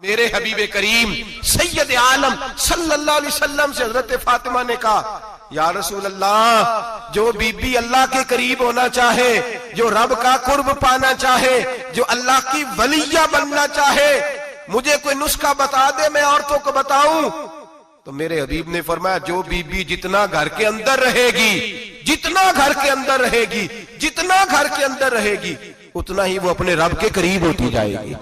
मेरे हबीबे करीम सैयद आलम सल्लल्लाहु अलैहि वसल्लम से हजरत फातिमा ने कहा, या रसूल अल्लाह, जो बीबी अल्लाह के करीब होना चाहे, जो रब का कुर्ब पाना चाहे, जो अल्लाह की वलिया बनना चाहे, मुझे कोई नुस्खा बता दे, मैं औरतों को बताऊं। तो मेरे हबीब ने फरमाया, जो बीबी जितना घर के अंदर रहेगी, जितना घर के अंदर रहेगी, जितना घर के अंदर रहेगी, उतना ही वो अपने रब के करीब होती जाएगी,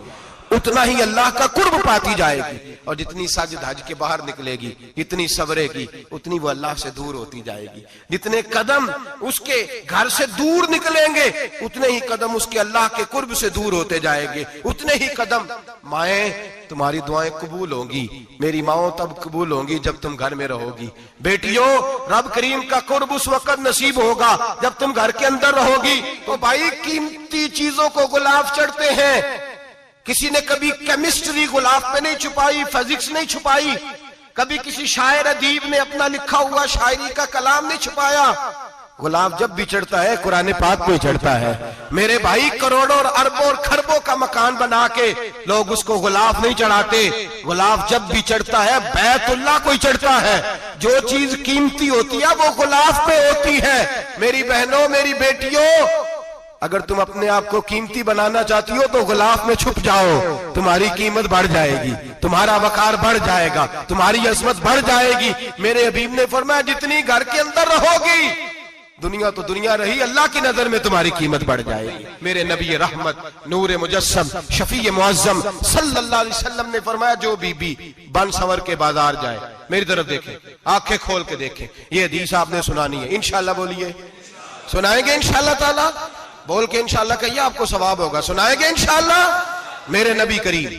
उतना ही अल्लाह का कुर्ब पाती जाएगी। और जितनी सज धज के बाहर निकलेगी, जितनी सवरेगी, उतनी वो अल्लाह से दूर होती जाएगी। जितने कदम उसके घर से दूर निकलेंगे, उतने ही कदम उसके अल्लाह के कुर्ब से दूर होते जाएंगे। उतने ही कदम, माएं तुम्हारी दुआएं कबूल होंगी, मेरी माओ तब कबूल होंगी जब तुम घर में रहोगी। बेटियों, रब करीम का कुर्ब उस वक्त नसीब होगा जब तुम घर के अंदर रहोगी। तो भाई, कीमती चीजों को गुलाब चढ़ते हैं। किसी ने कभी केमिस्ट्री गुलाब पे नहीं छुपाई, फिजिक्स नहीं छुपाई, कभी किसी शायर अदीब ने अपना लिखा हुआ शायरी का कलाम नहीं छुपाया। गुलाब जब भी चढ़ता है, कुरान पाक को ही चढ़ता है। मेरे भाई, करोड़ों और अरबों और खरबों का मकान बना के लोग उसको गुलाब नहीं चढ़ाते। गुलाब जब भी चढ़ता है, बैतुल्लाह को ही चढ़ता है। जो चीज कीमती होती है वो गुलाब पे होती है। मेरी बहनों, मेरी बेटियों, अगर तुम अपने आप को कीमती बनाना चाहती हो तो गुलाब में छुप जाओ, तुम्हारी कीमत बढ़ जाएगी, तुम्हारा वकार बढ़ जाएगा, तुम्हारी अजमत बढ़ जाएगी। मेरे हबीब ने फरमाया, जितनी घर के अंदर रहोगी, दुनिया तो दुनिया रही, अल्लाह की नजर में तुम्हारी कीमत बढ़ जाएगी। मेरे नबी रहमत, नूर मुजस्सम, शफी मुअज्जम सल्लल्लाहु अलैहि वसल्लम ने फरमाया, जो बीबी बन संवर के बाजार जाए, मेरी तरफ देखें, आंखें खोल के देखें, ये हदीस आपने सुनानी है। इंशाल्लाह बोलिए, सुनाएंगे इंशाल्लाह ताला, बोल के इंशाल्लाह कहिए, आपको सवाब होगा। सुनाएंगे इंशाल्लाह। मेरे नबी करीम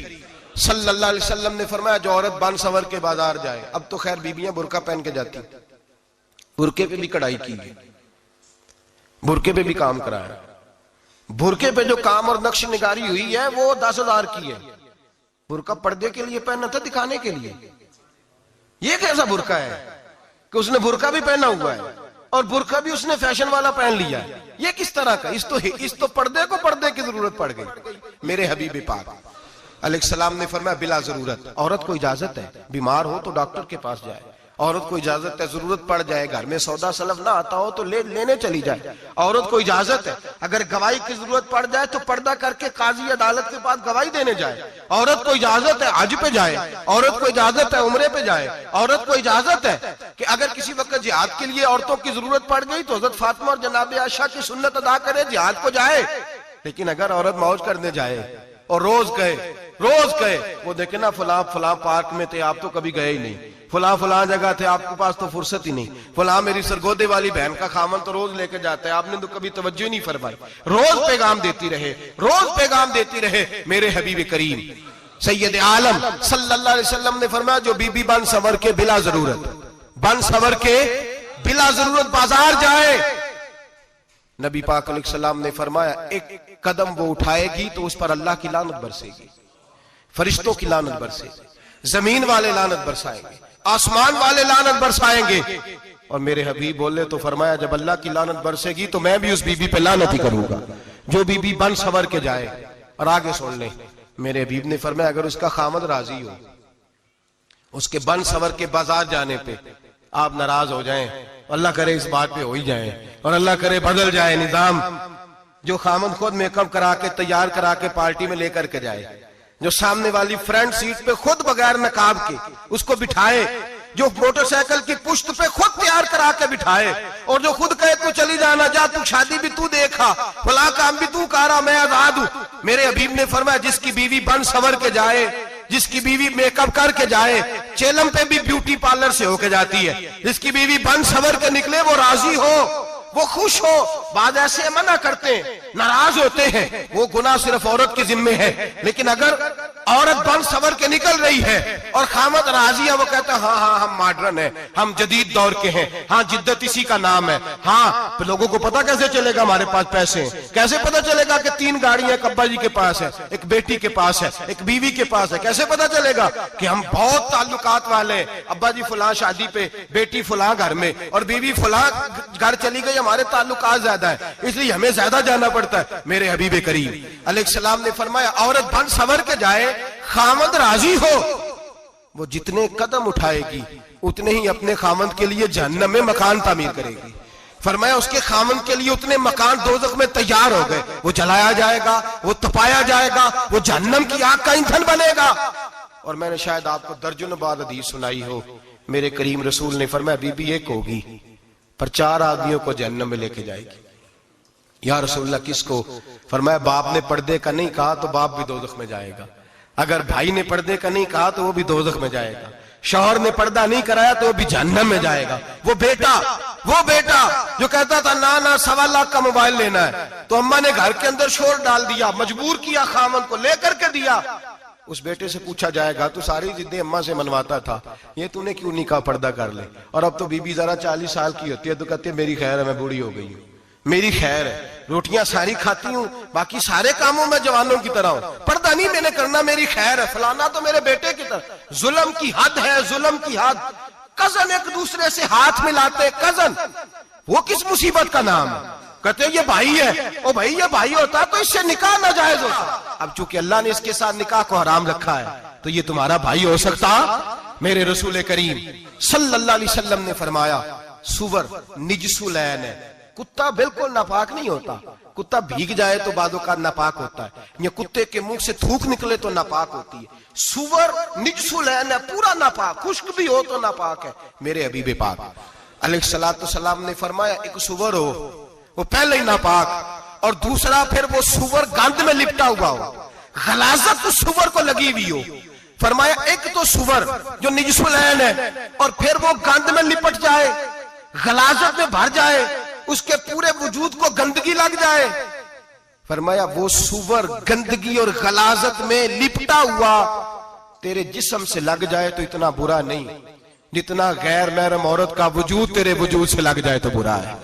सल्लल्लाहु अलैहि वसल्लम ने फरमाया, जो औरत बन संवर के बाजार जाए, अब तो खैर बीबियां बुरका पहन के जाती, बुरके पे भी कढ़ाई की है, बुरके पे भी काम करा है। बुरके पे जो काम और नक्श निगारी हुई है वो 10,000 की है। बुरका पर्दे के लिए पहना था, दिखाने के लिए। ये कैसा बुरका है कि उसने बुरका भी पहना हुआ है और बुरका भी उसने फैशन वाला पहन लिया है। ये किस तरह का? इस तो पर्दे को पर्दे की जरूरत पड़ गई। मेरे हबीब पाक अलैहिस्सलाम ने फरमाया, बिला जरूरत, औरत को इजाजत है, बीमार हो तो डॉक्टर के पास जाए, औरत को इजाजत है, जरूरत पड़ जाए, घर में सौदा सलफ ना आता हो तो लेने चली जाए, औरत को इजाजत है। अगर गवाही की जरूरत पड़ जाए तो पर्दा करके काजी अदालत के पास गवाही देने जाए, औरत को इजाजत है हज पे जाए, औरत को इजाजत है उम्रे पे जाए, औरत को इजाजत है कि अगर किसी वक्त जिहाद के लिए औरतों की जरूरत पड़ गई तो हजरत फातिमा और जनाब आयशा की सुन्नत अदा करे, जिहाद को जाए। लेकिन अगर औरत मौज करने जाए और रोज कहे वो देखे ना, फलां पार्क में थे, आप तो कभी गए ही नहीं, फलां जगह थे, आपके पास तो फुर्सत ही नहीं, फलां मेरी सरगोदे वाली बहन का खामन तो रोज लेके जाता है, आपने तो कभी तवज्जो ही नहीं फरमाई। रोज पैगाम देती रहे, रोज पैगाम देती रहे। मेरे हबीब करीम सैयद आलम सल्लल्लाहु अलैहि वसल्लम ने फरमाया, जो बीबी बन संवर के बिला जरूरत बाजार जाए, नबी पाक अलैहिस्सलाम ने फरमाया, एक कदम वो उठाएगी तो उस पर अल्लाह की लानत बरसेगी, फरिश्तों की लानत बरसेगी, जमीन वाले लानत बरसाएंगे, आसमान वाले लानत बरसाएंगे। और मेरे हबीब बोले तो फरमाया, जब अल्लाह की लानत बरसेगी तो मैं भी उस बीबी पे लानत ही करूंगा जो बीबी बन संवर के जाए। और आगे सुन ले, मेरे हबीब ने फरमाया, अगर उसका खामद राजी हो, उसके बन संवर के बाजार जाने पे आप नाराज हो जाएं, अल्लाह करे इस बात पे हो ही जाए, और अल्लाह करे बदल जाए निजाम, जो खामद खुद मेकअप करा के तैयार करा के पार्टी में लेकर के जाए, जो सामने वाली फ्रंट सीट पे खुद बगैर नकाब के उसको बिठाए, जो मोटरसाइकिल की पुश्त पे खुद तैयार करा के बिठाए, और जो खुद कहे तू चली जाना, जा तू शादी भी तू देखा, फला काम भी तू करा, मैं आजाद हूं। मेरे हबीब ने फरमाया, जिसकी बीवी बन संवर के जाए, जिसकी बीवी मेकअप करके जाए, चेलम पे भी ब्यूटी पार्लर से होके जाती है, जिसकी बीवी बन संवर के निकले, वो राजी हो, वो खुश हो। बाद ऐसे मना करते हैं, नाराज होते हैं, वो गुनाह सिर्फ औरत के जिम्मे है। लेकिन अगर औरत बन संवर के निकल रही है और खामद राजी है, वो कहता है, हाँ हम मॉडर्न है, हम जदीद दौर के हैं, हाँ जिद्दत इसी का नाम है, हाँ तो लोगों को पता कैसे चलेगा हमारे पास पैसे हैं, कैसे पता चलेगा कि 3 गाड़ियां एक अब्बा जी के पास है, एक बेटी के पास है, एक बीवी के पास है, कैसे पता चलेगा कि हम बहुत ताल्लुकात वाले हैं, अब्बा जी फलां शादी पे, बेटी फलां घर में और बीवी फलां घर चली गई, हमारे ताल्लुकात ज्यादा है इसलिए हमें ज्यादा जाना पड़ता है। मेरे हबीब करीम अलैहिस्सलाम ने फरमाया, औरत बन संवर के जाए, खामद राजी हो, वो जितने कदम उठाएगी उतने ही अपने खामद के लिए जहन्नम में मकान तामीर करेगी। फरमाया उसके खामद के लिए उतने मकान दोज़ख में तैयार हो गए, वो जलाया जाएगा, वो तपाया जाएगा, वो जहन्नम की आग का ईंधन बनेगा। और मैंने शायद आपको दर्जनों बार हदीस सुनाई हो, मेरे करीम रसूल ने फरमाया बीबी एक होगी पर 4 आदमियों को जहन्नम में लेके जाएगी। या रसूलल्लाह किसको? फरमाया बाप ने पर्दे का नहीं कहा तो बाप भी दोज़ख में जाएगा, अगर भाई ने पर्दे का नहीं कहा तो वो भी दोज़ख में जाएगा, शौहर ने पर्दा नहीं कराया तो वो भी जहन्नम में जाएगा। वो बेटा जो कहता था ना ना 1.25 लाख का मोबाइल लेना है, तो अम्मा ने घर के अंदर शोर डाल दिया, मजबूर किया, खामन को लेकर के दिया। उस बेटे से पूछा जाएगा तू सारी जिद्दें अम्मा से मनवाता था, ये तूने क्यों नहीं कहा पर्दा कर ले? और अब तो बीबी जरा 40 साल की होती है तो कहती है मेरी खैर है, मैं बूढ़ी हो गई हूँ, मेरी खैर है, रोटियां सारी खाती हूँ, बाकी सारे कामों में जवानों की तरह हूं, पर्दा नहीं मैंने करना, मेरी खैर है। फलाना तो मेरे बेटे की तरह। जुल्म की हद है, जुल्म की हद। कजन एक दूसरे से हाथ मिलाते, कजन, वो किस मुसीबत का नाम है? कहते ये भाई है, ओ भाई ये भाई होता तो इससे निकाह नाजायज होता। अब चूंकि अल्लाह ने इसके साथ निकाह को हराम रखा है तो ये तुम्हारा भाई हो सकता? मेरे रसूल करीम सल्लल्लाहु अलैहि वसल्लम ने फरमाया सुवर निजसुलैन है, कुत्ता बिल्कुल नापाक नहीं होता, कुत्ता भीग जाए तो बादों का नापाक होता है, या कुत्ते के मुंह से थूक निकले तो नापाक होती है। सुवर निजसुलैन है, पूरा नापाक, खुश्क भी हो तो नापाक है। मेरे हबीब पाक अलैहिस्सलातु सलाम ने फरमाया एक सुवर हो वो पहले ही नापाक, और दूसरा फिर वो सुवर गंद में लिपटा हुआ हो, गलाजत उस सुवर को लगी हुई हो। फरमाया एक तो सुवर जो निजसुलैन है और फिर वो गंद में लिपट जाए, गलाजत में भर जाए, उसके पूरे वजूद को गंदगी लग जाए। फरमाया वो सुवर गंदगी और गलाजत में लिपटा हुआ तेरे जिस्म से लग जाए तो इतना बुरा नहीं जितना गैर महरम औरत का वजूद तेरे वजूद से लग जाए तो बुरा है।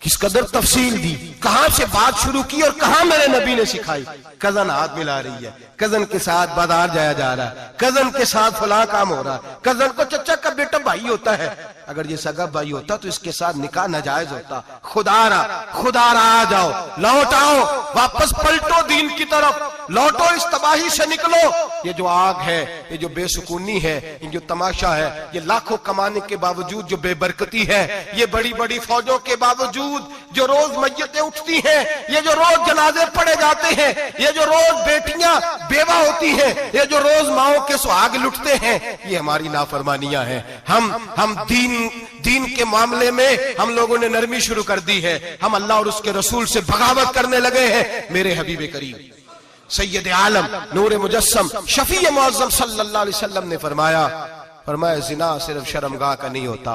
किस कदर तफसील दी, कहां से बात शुरू की और कहां मेरे नबी ने सिखाई। कजन हाथ मिला रही है, कजन के साथ बाजार जाया जा रहा है, कजन के साथ फला काम हो रहा है, कजन को चचा का बेटा भाई होता है, अगर ये सगा भाई होता तो इसके साथ निकाह नाजायज होता। खुदारा आ जाओ, लौट आओ, वापस पलटो दीन की तरफ, लौटो, इस तबाही से निकलो। ये जो आग है, ये जो बेसुकूनी है, ये जो तमाशा है, ये लाखों कमाने के बावजूद जो बेबरकती है, ये बड़ी बड़ी फौजों के बावजूद जो रोज मैयतें उठती हैं, ये जो रोज जनाजे पड़े जाते हैं, ये जो रोज बेटियां बेवा होती हैं, ये जो रोज माओ के सुहाग लुटते हैं, ये हमारी नाफरमानियां हैं। हम दीन के मामले में हम लोगों ने नरमी शुरू कर दी है, हम अल्लाह और उसके रसूल से बगावत करने लगे हैं। मेरे हबीब करीम सैयद आलम नूर मुजस्सम शफी मुअज्जम सल्लल्लाहु अलैहि वसल्लम ने फरमाया जिना सिर्फ शर्मगाह का नहीं होता,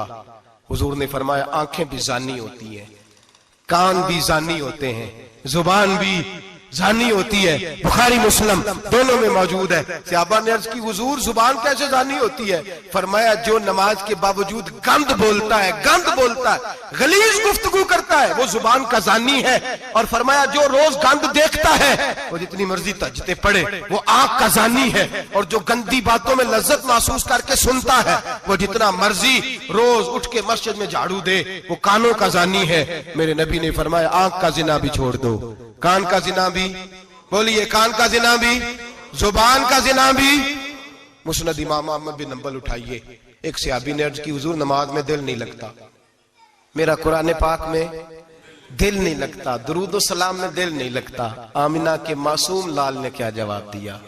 हुजूर ने फरमाया आंखें भी जानी होती हैं, कान भी जानी होते हैं, जुबान भी जानी होती है। बुखारी मुस्लिम दोनों में मौजूद है। सहाबा ने अर्ज की हुजूर जुबान कैसे जानी होती है? फरमाया जो नमाज के बावजूद गंद बोलता है, गलीज गुफ्तगू करता है, वो जुबान का जानी है। और फरमाया जो रोज गंद देखता है वो जितनी मर्जी तजते पड़े वो आंख का जानी है, और जो गंदी बातों में लज्जत महसूस करके सुनता है वो जितना मर्जी रोज उठ के मस्जिद में झाड़ू दे वो कानों का जानी है। मेरे नबी ने फरमाया आंख का जिना भी छोड़ दो, कान का जिना भी, बोलिए कान का जिना भी, जुबान का जिना भी। मुस्नद इमाम अहमद बिन हंबल उठाइए, एक सहाबी ने अर्ज की हुजूर नमाज में दिल नहीं लगता, मेरा कुरान पाक में दिल नहीं लगता, दुरूद व सलाम में दिल नहीं लगता। आमिना के मासूम लाल ने क्या जवाब दिया?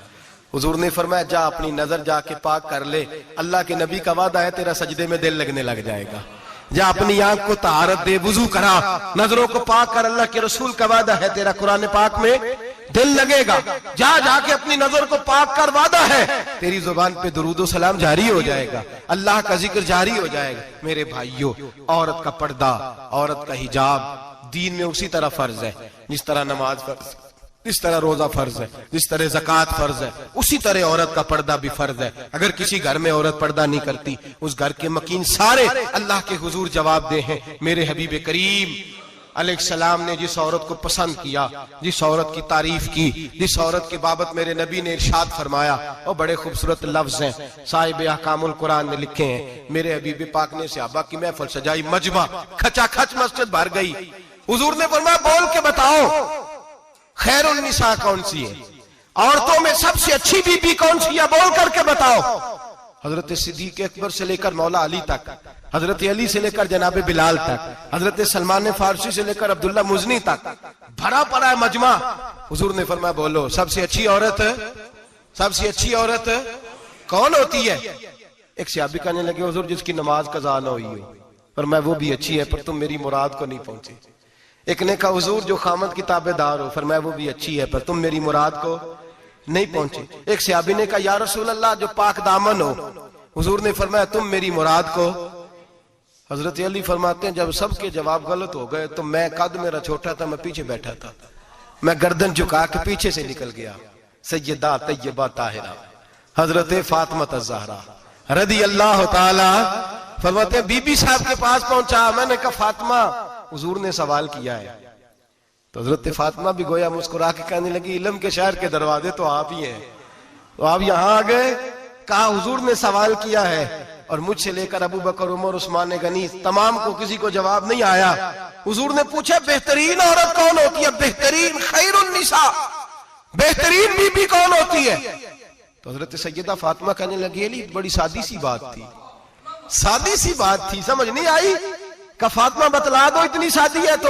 हुजूर ने फरमाया जा अपनी नजर जाके पाक कर ले, अल्लाह के नबी का वादा है तेरा सजदे में दिल लगने लग जाएगा। जा अपनी आंख को तहारत दे, वुजू करा, नजरों को पाक कर, अल्लाह के रसूल का वादा है तेरा कुरान पाक में दिल लगेगा। जा जाके अपनी नजर को पाक कर, वादा है तेरी जुबान पे दुरूद सलाम जारी हो जाएगा, अल्लाह का जिक्र जारी हो जाएगा। मेरे भाइयों, औरत का पर्दा, औरत का हिजाब दीन में उसी तरह फर्ज है जिस तरह नमाज फर्ज, जिस तरह रोजा फर्ज है, जिस तरह ज़कात फर्ज है, उसी तरह औरत का पर्दा भी फर्ज है। अगर किसी घर में औरत पर्दा नहीं करती, उस घर के मकीन सारे अल्लाह के हुजूर जवाब दे हैं। मेरे हबीब करीम अलैहिस्सलाम ने जिस औरत को पसंद किया, जिस औरत की तारीफ की, जिस औरत की बाबत मेरे नबी ने इरशाद फरमाया, और बड़े खूबसूरत लफ्ज हैं, साहिब अहकामुल कुरान ने लिखे हैं। मेरे हबीब पाक ने सहाबा की महफिल सजाई, मजमा खचाखच मस्जिद भर गई। हुजूर ने फरमाया बोल के बताओ खैरुन निसा कौन सी है? औरतों में सबसे अच्छी बीबी कौन सी है, बोल करके बताओ। हजरत सिद्दीक अकबर से लेकर मौला अली तक, हजरत अली से लेकर जनाब बिलाल तक, हजरत सलमान फारसी से लेकर अब्दुल्ला मुजनी तक भरा पड़ा है मजमा। हुजूर ने फरमाया बोलो सबसे अच्छी औरत, सबसे अच्छी औरत कौन होती है? एक सहाबी कहने लगे हुजूर जिसकी नमाज कज़ा ना हुई हो। पर मैं वो भी अच्छी है पर तुम मेरी मुराद को नहीं पहुंचे। एक ने कहा हुजूर जो खामद की ताबेदार हो। फरमाया वो भी अच्छी है पर तुम मेरी मुराद को नहीं पहुंचे। एक सहाबी ने कहा या रसूल अल्लाह जो पाक दामन हो। हुजूर ने फरमाया तुम मेरी मुराद को। हजरत अली फरमाते हैं जब सबके जवाब गलत हो गए तो मैं, कद मेरा छोटा था, मैं पीछे बैठा था, मैं गर्दन झुका के पीछे से निकल गया। सैयदा तैयबा ताहिरा हजरत फातिमा ज़हरा रदी अल्लाह ताला फरमाते हैं बीबी साहब के पास पहुंचा। मैंने कहा फातिमा हुजूर ने सवाल किया है। तो हजरत फातिमा भी गोया मुस्कुरा के कहने लगी इल्म के शहर के दरवाजे तो आप ही हैं, तो आप यहां आ गए। कहा हुजूर ने सवाल किया है और मुझसे लेकर अबू बकर, उमर, उस्मान गनी तमाम को किसी को जवाब नहीं आया। हुजूर ने पूछा बेहतरीन औरत कौन होती है? बेहतरीन खैरुन निसा, बेहतरीन बीबी कौन होती है? तो हजरत सैयदा फातिमा कहने लगी अली बड़ी सादी सी बात थी, सादी सी बात थी, समझ नहीं आई। का फातिमा बतला दो इतनी सादी है। तो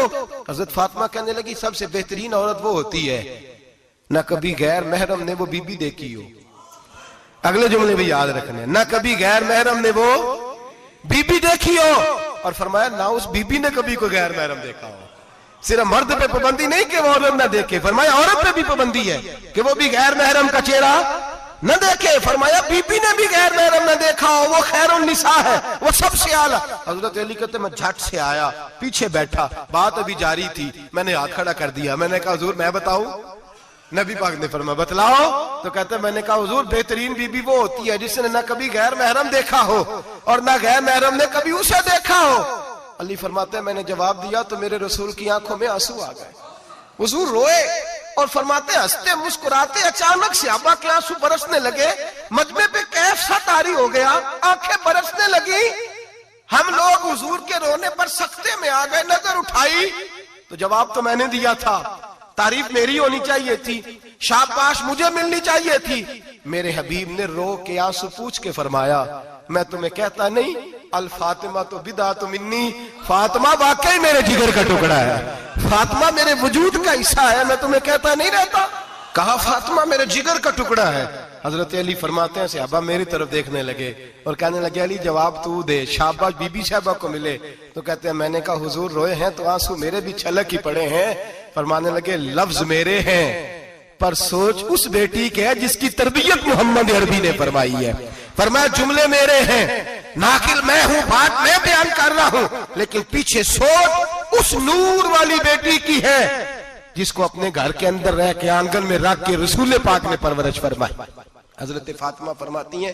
हजरत फातिमा कहने लगी सबसे बेहतरीन औरत वो होती है न कभी गैर महरम ने वो बीबी देखी हो। अगले जुमले भी याद रखने, न कभी गैर महरम ने वो बीबी देखी हो, और फरमाया ना उस बीबी ने कभी कोई गैर महरम देखा हो। सिर्फ मर्द पे पाबंदी नहीं कि वो औरत ना देखे, फरमाया औरत पे भी पाबंदी है कि वो भी गैर महरम का चेहरा न देखे। फरमाया बीबी ने भी गैर महरम न देखा हो, वो खैरुन निसा है, वो सबसे आला। हजरत अली कहते मैं झट से आया, पीछे बैठा, बात अभी जारी थी, मैंने हाथ खड़ा कर दिया। मैंने कहा हुजूर मैं बताऊं? नबी पाक ने फरमाया बतलाओ। तो कहते मैंने कहा हुजूर बेहतरीन बीबी वो होती है जिसने न कभी गैर महरम देखा हो और न गैर महरम ने कभी उसे देखा हो। अली फरमाते हैं मैंने जवाब दिया तो मेरे रसूल की आंखों में आंसू आ गए। हुजूर रोए और फरमाते हंसते मुस्कुराते अचानक से सहाबा के आंसू बरसने लगे। मजमे पे कैफ सा तारी हो गया, आंखें बरसने लगी। हम लोग हुजूर के रोने पर सख्ते में आ गए। नजर उठाई तो जवाब तो मैंने दिया था, तारीफ मेरी होनी चाहिए थी, शाबाश मुझे मिलनी चाहिए थी। मेरे हबीब ने रो के आंसू पूछ के फरमाया मैं तुम्हें कहता नहीं अल फातिमा तो बिदा तो मिन्नी, फातिमा वाकई मेरे जिगर का टुकड़ा है, फातिमा मेरे वजूद का हिस्सा है, मैं तुम्हें कहता नहीं रहता। कहा फातिमा मेरे जिगर का टुकड़ा है। हजरत अली फरमाते हैं सहाबा मेरी तरफ देखने लगे और कहने लगे अली जवाब तू दे, शाबाश बीबी साहबा को मिले। तो कहते हैं मैंने कहा हुजूर रोए हैं तो आंसू मेरे भी छलक ही पड़े हैं। फरमाने लगे लफ्ज मेरे हैं पर सोच उस बेटी के है जिसकी तरबियत मोहम्मद अरबी ने फरमाई है। फरमाया जुमले मेरे हैं, नाकिल मैं हूं, बात मैं बयान कर रहा हूं, लेकिन पीछे सोच उस नूर वाली बेटी की है जिसको अपने घर के अंदर रह के आंगन में रख के रसूल पाक ने परवरिश फरमाई। हजरत फातिमा फरमाती हैं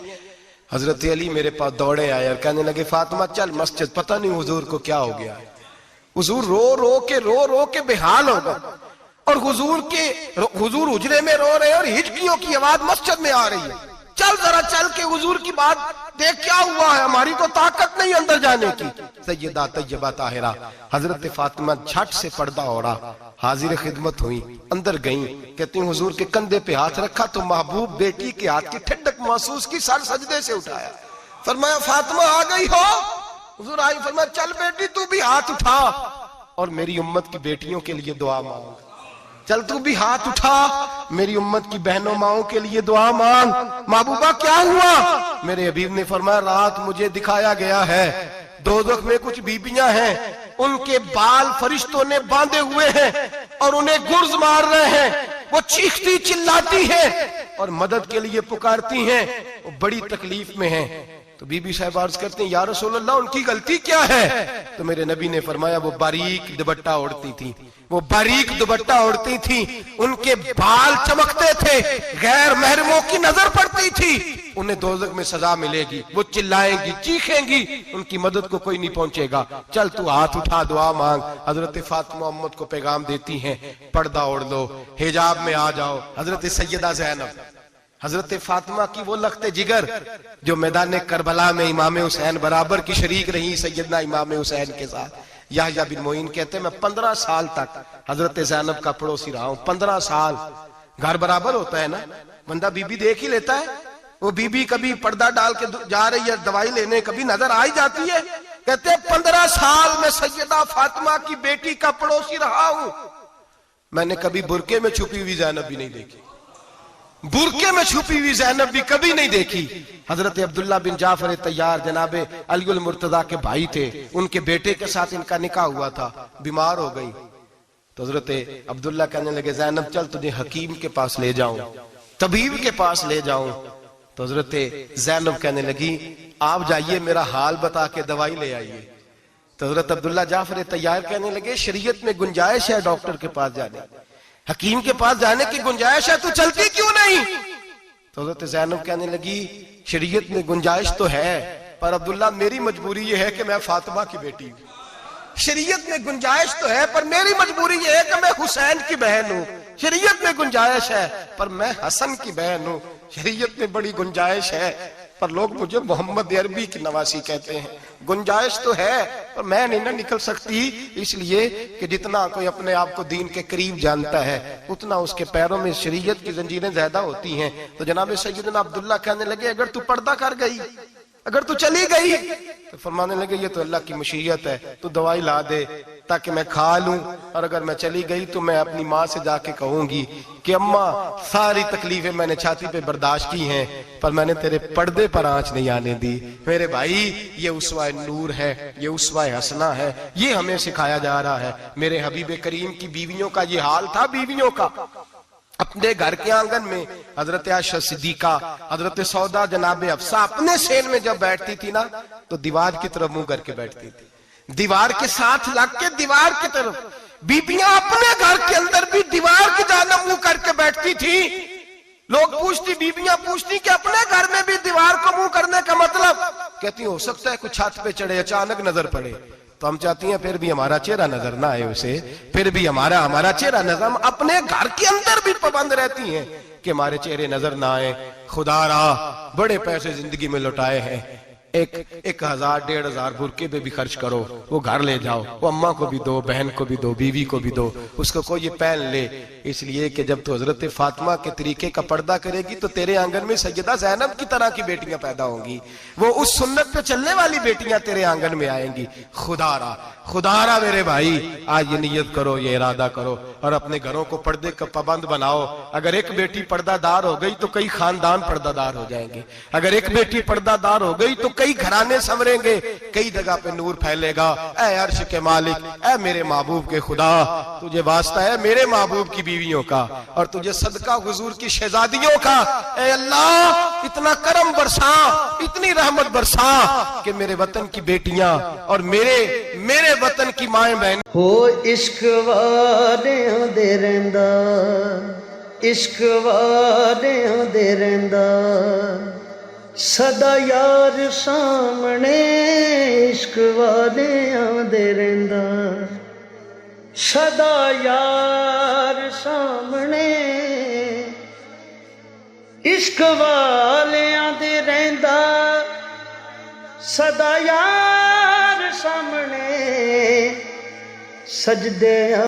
हजरत अली मेरे पास दौड़े आए और कहने लगे फातिमा चल मस्जिद, पता नहीं हुजूर को क्या हो गया है। हुजूर रो रो के बेहाल हो गए और हुजूर हुजरे में रो रहे और हिचकियों की आवाज मस्जिद में आ रही है। चल जरा चल के हुजूर की बात देख क्या हुआ है, हमारी तो ताकत नहीं अंदर जाने की। सैयदा तैयबा ताहिरा हजरत फातिमा झट से पर्दा ओढ़ा, हाजिर खिदमत हुई, अंदर गई। कहती हुजूर के कंधे पे हाथ रखा तो महबूब बेटी के हाथ की ठंडक महसूस की, सर सजदे से उठाया। फरमाया फातिमा आ गई हो? हुजूर आई। फरमाया चल बेटी तू भी हाथ उठा और मेरी उम्मत की बेटियों के लिए दुआ मांग। चल तू भी हाथ उठा, मेरी उम्मत की बहनों माओं के लिए दुआ मांग। महबूबा क्या हुआ? मेरे हबीब ने फरमाया रात मुझे दिखाया गया है दोज़ख में कुछ बीबियां हैं, उनके बाल फरिश्तों ने बांधे हुए हैं और उन्हें गुर्ज मार रहे हैं। वो चीखती चिल्लाती हैं और मदद के लिए पुकारती हैं, वो बड़ी तकलीफ में हैं। तो बीबी साहब अर्ज करते हैं या रसूल अल्लाह उनकी गलती क्या है? तो मेरे नबी ने फरमाया वो बारीक दुपट्टा ओढ़ती थी, वो बारीक दुपट्टा ओढ़ती थी, उनके बाल चमकते थे, गैर महरमों की नजर पड़ती थी, उन्हें दोज़ख में सजा मिलेगी, वो चिल्लाएंगी चीखेंगी, उनकी मदद को कोई नहीं पहुंचेगा। चल तू हाथ उठा दुआ मांग। हजरत फातिमा उम्मत को पैगाम देती हैं पर्दा ओढ़ लो, हिजाब में आ जाओ। हजरत सैयदा ज़ैनब हजरत फातिमा की वो लख्ते जिगर जो मैदान करबला में इमाम हुसैन बराबर की शरीक रही सैयदना इमाम हुसैन के साथ। याह्या बिन मोइन कहते मैं 15 साल तक हजरत ज़ैनब का पड़ोसी रहा हूं, 15 साल। घर बराबर होता है ना, बंदा बीबी देख ही लेता है। वो बीबी कभी पर्दा डाल के जा रही है दवाई लेने, कभी नजर आ ही जाती है। कहते हैं 15 साल में सैयदा फातिमा की बेटी का पड़ोसी रहा हूं, मैंने कभी बुरके में छुपी हुई ज़ैनब भी नहीं देखी, बुरके में छुपी हुई ज़ैनब भी कभी नहीं देखी। हजरत अब्दुल्ला बिन जाफर तैयार जनाबे अलीउल मुर्तजा के भाई थे, उनके बेटे के साथ इनका निकाह हुआ था, बीमार हो गई तो हजरत अब्दुल्ला कहने लगे ज़ैनब चल तुझे हकीम के पास ले जाऊं, तबीब के पास ले जाऊं। तो हजरत ज़ैनब कहने लगी आप जाइए मेरा हाल बता के दवाई ले आइए। तो हजरत अब्दुल्ला जाफर तैयार कहने लगे शरीयत में गुंजाइश है डॉक्टर के पास जाने, हकीम के पास जाने की गुंजाइश है, तू चलती क्यों नहीं? तो हजरत ज़ैनब कहने लगी शरीयत में गुंजाइश तो है, पर अब्दुल्ला मेरी मजबूरी ये है कि मैं फातिमा की बेटी हूं। शरीयत में गुंजाइश तो है पर मेरी मजबूरी ये है कि मैं हुसैन की बहन हूं। शरीयत में गुंजाइश है पर मैं हसन की बहन हूं। शरीयत में बड़ी गुंजाइश है पर लोग मुझे मोहम्मद अरबी की नवासी कहते हैं। गुंजाइश तो है पर मैं नहीं ना निकल सकती, इसलिए कि जितना कोई अपने आप को दीन के करीब जानता है उतना उसके पैरों में शरीयत की जंजीरें ज्यादा होती हैं। तो जनाब सैयदना अब्दुल्ला कहने लगे अगर तू पर्दा कर गई, अगर तू चली गई, तो फरमाने लगे ये तो अल्लाह की मशीयत है, तू दवाई ला दे ताकि मैं खा लूं, और अगर मैं चली गई तो मैं अपनी माँ से जाके कहूंगी कि अम्मा सारी तकलीफें मैंने छाती पे बर्दाश्त की हैं पर मैंने तेरे पर्दे पर आंच नहीं आने दी। मेरे भाई ये उसवा नूर है, ये उसवा हसना है, ये हमें सिखाया जा रहा है। मेरे हबीब करीम की बीवियों का ये हाल था, बीवियों का अपने घर के आंगन में हजरत आयशा सिद्दीका, हजरत सौदा जनाबे अफसा अपने सेन में जब बैठती थी ना तो दीवार की तरफ मुंह करके बैठती थी, दीवार के साथ लग के दीवार की तरफ। बीबियां अपने घर के अंदर भी दीवार की जानब मुंह करके बैठती थी। लोग पूछती, बीबियां पूछती कि अपने घर में भी दीवार को मुंह करने का मतलब? कहती हो सकता है कुछ छत पे चढ़े अचानक नजर पड़े, तो हम चाहती हैं फिर भी हमारा चेहरा नजर ना आए उसे, फिर भी हमारा चेहरा नजर, हम अपने घर के अंदर भी पाबंद रहती हैं कि हमारे चेहरे नजर ना आए। खुदारा बड़े पैसे जिंदगी में लुटाए हैं, 1000 1500 बुरके पे भी खर्च करो, वो घर ले जाओ, वो अम्मा को भी दो, बहन को भी दो, बीवी को भी दो, उसको कोई ये पहन ले। इसलिए कि जब तो हजरत फातिमा के तरीके का पर्दा करेगी तो तेरे आंगन में सैयदा ज़ैनब की तरह की बेटियां पैदा होंगी, वो उस सुन्नत पे चलने वाली बेटियां तेरे आंगन में आएंगी। खुदारा खुदारा मेरे भाई आज ये नियत करो, ये इरादा करो और अपने घरों को पर्दे का पाबंद बनाओ। अगर एक बेटी पर्दादार हो गई तो कई खानदान पर्दादार हो जाएंगे, अगर एक बेटी पर्दादार हो गई तो कई घराने संवरेंगे, कई जगह पे नूर फैलेगा। ऐ अर्श के मालिक, ऐ मेरे महबूब के खुदा, तुझे वास्ता है मेरे महबूब की बीवियों का और तुझे सदका हुजूर की शहजादियों का। ऐ अल्लाह इतना करम बरसा, इतनी रहमत बरसा कि मेरे वतन की बेटियां और मेरे वतन की माए बहन हो इश्क वालियां दे रहिंदा, इश्क वालियां दे रहिंदा, सदा यार सामने इश्क वालियां दे रहिंदा, सदा यार सामने इश्क वालियां दे रहिंदा, सदा यार सामने सजदे